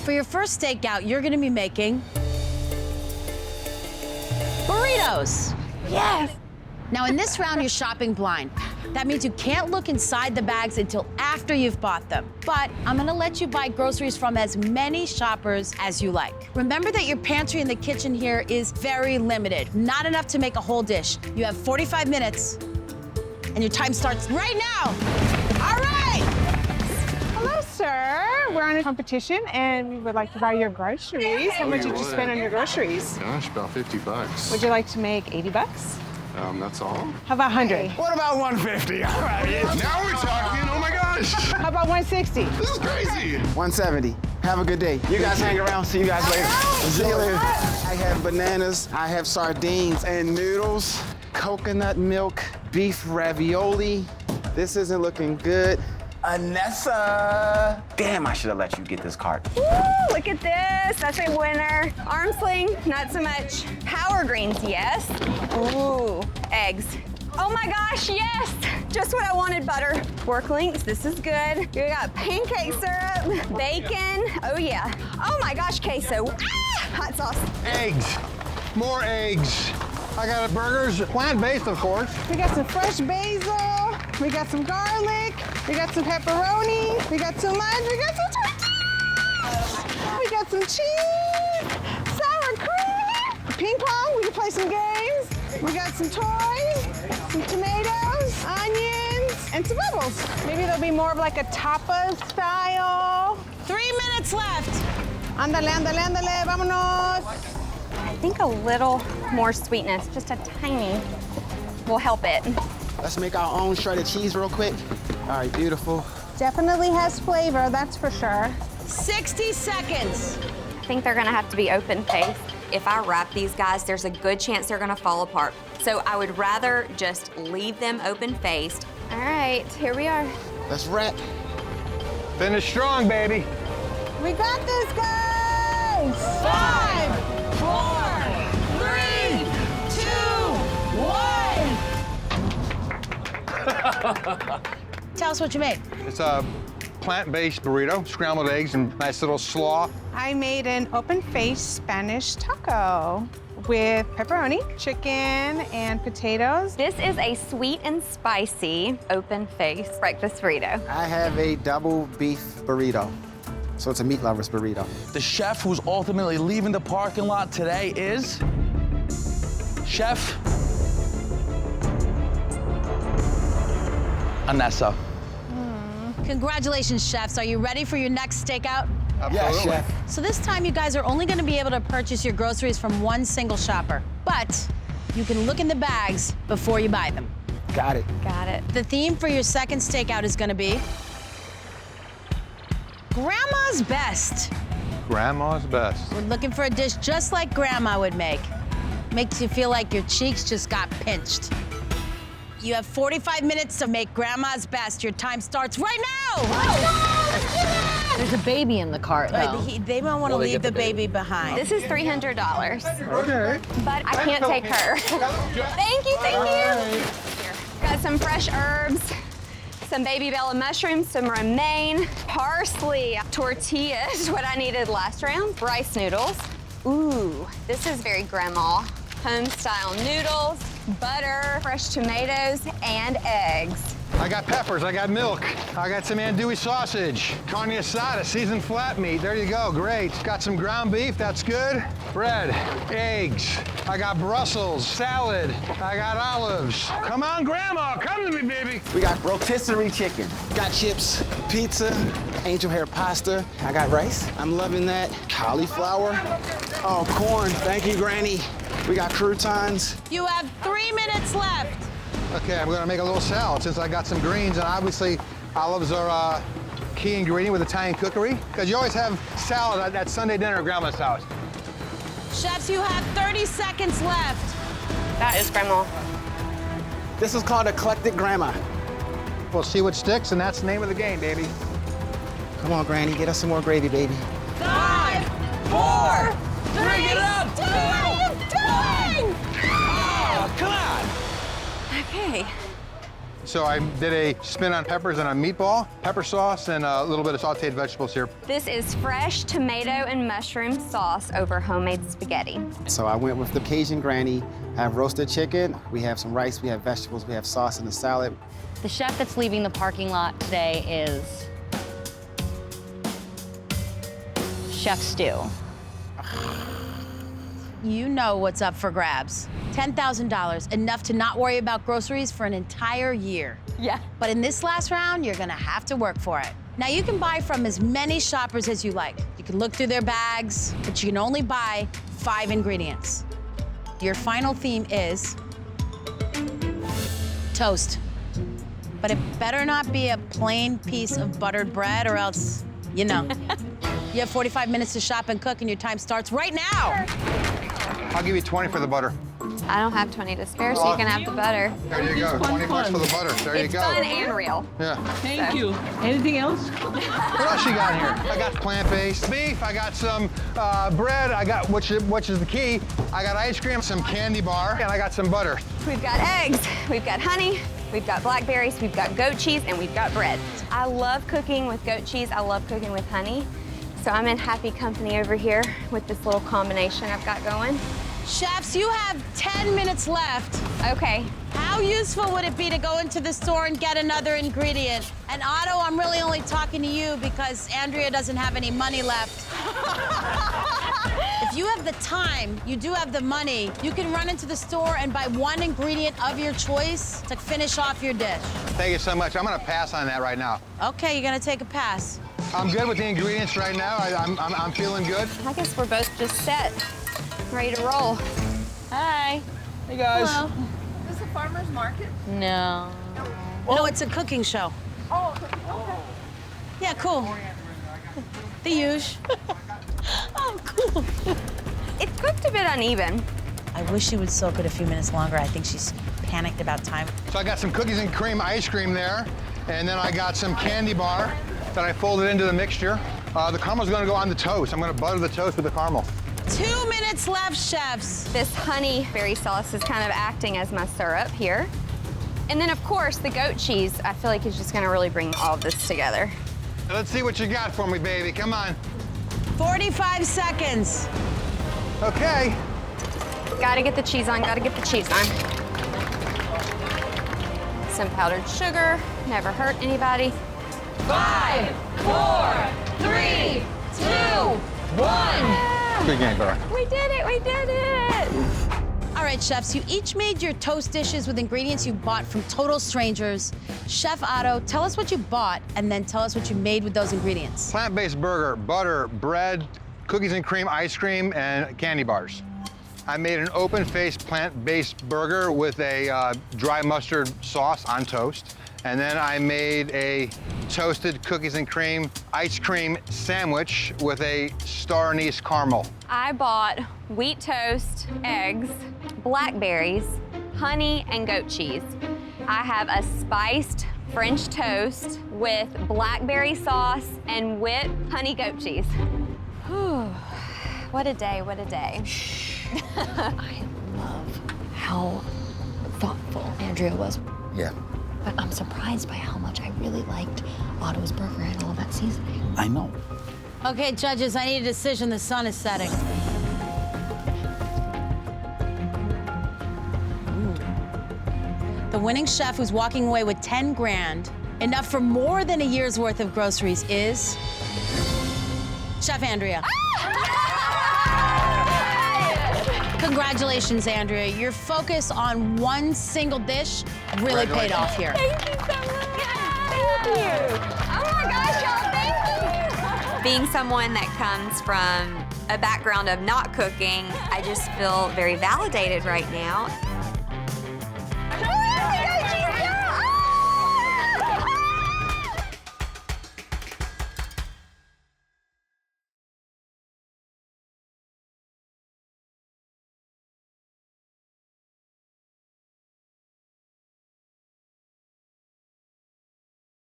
For your first stakeout, you're gonna be making burritos. Yes! Now, in this round, you're shopping blind. That means you can't look inside the bags until after you've bought them. But I'm gonna let you buy groceries from as many shoppers as you like. Remember that your pantry in the kitchen here is very limited. Not enough to make a whole dish. You have 45 minutes, and your time starts right now. All right! Hello, sir. We're on a competition, and we would like to buy your groceries. How much did you spend on your groceries? Gosh, about 50 bucks. Would you like to make 80 bucks? That's all. How about 100? What about 150? All right. Now we're talking, oh my gosh. How about 160? This is crazy. 170. Have a good day. You guys hang around. See you guys later. See you later. I have bananas, I have sardines and noodles, coconut milk, beef ravioli. This isn't looking good. Anessa. Damn, I should have let you get this cart. Woo, look at this. That's a winner. Arm sling, not so much. Power greens, yes. Ooh, eggs. Oh my gosh, yes! Just what I wanted, butter. Pork links, this is good. We got pancake syrup, bacon, oh yeah. Oh my gosh, queso. Ah, hot sauce. Eggs, more eggs. I got burgers, plant-based, of course. We got some fresh basil. We got some garlic. We got some pepperoni. We got some lunch. We got some tortillas. We got some cheese, sour cream, ping pong. We can play some games. We got some toys, some tomatoes, onions, and some bubbles. Maybe there'll be more of like a tapas style. 3 minutes left. Ándale, ándale, ándale, vámonos. I think a little more sweetness, just a tiny, will help it. Let's make our own shredded cheese real quick. All right, beautiful. Definitely has flavor, that's for sure. 60 seconds. I think they're gonna have to be open-faced. If I wrap these guys, there's a good chance they're gonna fall apart. So I would rather just leave them open-faced. All right, here we are. Let's wrap. Finish strong, baby. We got this, guys! 5, 4, 3, 2, 1. Tell us what you made. It's a plant-based burrito, scrambled eggs and nice little slaw. I made an open-faced Spanish taco with pepperoni, chicken, and potatoes. This is a sweet and spicy open-faced breakfast burrito. I have a double beef burrito. So it's a meat lover's burrito. The chef who's ultimately leaving the parking lot today is Chef Anessa. Congratulations, chefs. Are you ready for your next stakeout? Yeah, chef. So this time, you guys are only gonna be able to purchase your groceries from one single shopper. But you can look in the bags before you buy them. Got it. Got it. The theme for your second stakeout is gonna be Grandma's Best. Grandma's best. We're looking for a dish just like Grandma would make. Makes you feel like your cheeks just got pinched. You have 45 minutes to make Grandma's Best. Your time starts right now! There's a baby in the cart, though. They don't want to leave the baby behind. This is $300. Okay. But I can't take her. Thank you, thank you. Got some fresh herbs, some baby bella mushrooms, some romaine, parsley, tortillas, what I needed last round, rice noodles. Ooh, this is very grandma. Home-style noodles, butter, fresh tomatoes, and eggs. I got peppers, I got milk, I got some andouille sausage, carne asada, seasoned flat meat, there you go, great. Got some ground beef, that's good. Bread, eggs, I got Brussels, salad, I got olives. Come on, Grandma, come to me, baby. We got rotisserie chicken. Got chips, pizza, angel hair pasta. I got rice. I'm loving that. Cauliflower. Oh, corn. Thank you, Granny. We got croutons. You have 3 minutes left. Okay, I'm gonna make a little salad since I got some greens, and obviously olives are a key ingredient with Italian cookery, because you always have salad at that Sunday dinner at Grandma's house. Chefs, you have 30 seconds left. That is grandma. This is called eclectic grandma. We'll see what sticks, and that's the name of the game, baby. Come on, Granny, get us some more gravy, baby. 5, 4, 3, Bring it up! 2, 1. Oh, come on! Okay. So I did a spin on peppers and a meatball, pepper sauce, and a little bit of sauteed vegetables here. This is fresh tomato and mushroom sauce over homemade spaghetti. So I went with the Cajun Granny. I have roasted chicken, we have some rice, we have vegetables, we have sauce in the salad. The chef that's leaving the parking lot today is Chef Stu. You know what's up for grabs. $10,000, enough to not worry about groceries for an entire year. Yeah. But in this last round, you're gonna have to work for it. Now, you can buy from as many shoppers as you like. You can look through their bags, but you can only buy 5 ingredients. Your final theme is toast. But it better not be a plain piece of buttered bread, or else, you know. You have 45 minutes to shop and cook, and your time starts right now. I'll give you 20 for the butter. I don't have 20 to spare, so you can have the butter. There you go, 20 bucks for the butter. There you It's go. fun and real. Yeah. Thank you. Anything else? What else you got here? I got plant-based beef. I got some bread. I got, which is the key. I got ice cream, some candy bar, and I got some butter. We've got eggs, we've got honey, we've got blackberries, we've got goat cheese, and we've got bread. I love cooking with goat cheese. I love cooking with honey. So I'm in happy company over here with this little combination I've got going. Chefs, you have 10 minutes left. Okay. How useful would it be to go into the store and get another ingredient? And Otto, I'm really only talking to you because Andrea doesn't have any money left. If you have the time, you do have the money, you can run into the store and buy one ingredient of your choice to finish off your dish. Thank you so much. I'm gonna pass on that right now. Okay, you're gonna take a pass. I'm good with the ingredients right now. I'm feeling good. I guess we're both just set, ready to roll. Hi. Hey, guys. Hello. Is this a farmer's market? No. No, it's a cooking show. Oh, okay. Yeah, cool. The huge. Oh, cool. It's cooked a bit uneven. I wish she would soak it a few minutes longer. I think she's panicked about time. So I got some cookies and cream ice cream there, and then I got some candy bar that I folded into the mixture. The caramel's gonna go on the toast. I'm gonna butter the toast with the caramel. 2 minutes left, chefs. This honey berry sauce is kind of acting as my syrup here. And then, of course, the goat cheese, I feel like is just gonna really bring all of this together. Let's see what you got for me, baby. Come on. 45 seconds. Okay. Gotta get the cheese on, gotta get the cheese on. Some powdered sugar, never hurt anybody. 5, 4, 3, 2, 1. Good game, Dora. We did it, we did it! All right, chefs, you each made your toast dishes with ingredients you bought from total strangers. Chef Otto, tell us what you bought, and then tell us what you made with those ingredients. Plant-based burger, butter, bread, cookies and cream ice cream, and candy bars. I made an open-faced plant-based burger with a dry mustard sauce on toast. And then I made a toasted cookies and cream ice cream sandwich with a star anise caramel. I bought wheat toast, eggs, blackberries, honey, and goat cheese. I have a spiced French toast with blackberry sauce and whipped honey goat cheese. Whew. What a day, what a day. I love how thoughtful Andrea was. Yeah. But I'm surprised by how much I really liked Otto's burger and all of that seasoning. I know. Okay, judges, I need a decision. The sun is setting. The winning chef who's walking away with 10 grand, enough for more than a year's worth of groceries, is Chef Andrea. Congratulations, Andrea. Your focus on one single dish really paid off here. Thank you so much. Thank you. Oh my gosh, y'all, thank you. Being someone that comes from a background of not cooking, I just feel very validated right now.